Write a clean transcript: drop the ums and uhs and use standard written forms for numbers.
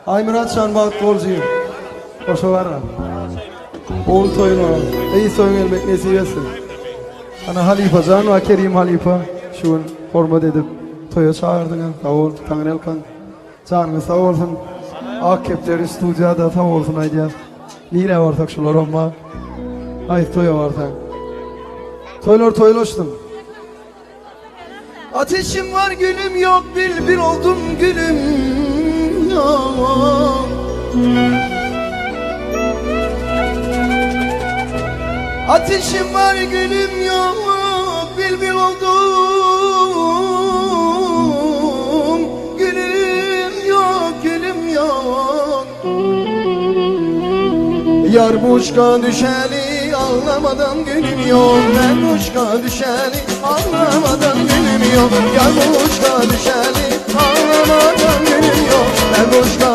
Ay Murat Şanbağıt Bolcuyum. Hoşa var mı? Oğul toyunu iyi soyun elmek nesip etsin. Ana Halifa Can ve Kerim Halifa şun hormat edip toya çağırdın. Sağ ol, Tanrı Elkan. Canını sağ olsun. Akepleri stüdyoda tam olsun aydiyaz. Nire vartak şular olma. Ay toya vartak. Toyloştum. Ateşim var gülüm yok, bir oldum gülüm yok. Ateşim var gülüm yok, bir oldum gülüm yok, gülüm yok. Yar buşka düşeli ağlamadan gülüm yok. Ben buşka düşeli ağlamadan gülüm yok. Yar buşka düşeli ağlamadan gülüm yok. Ben buşka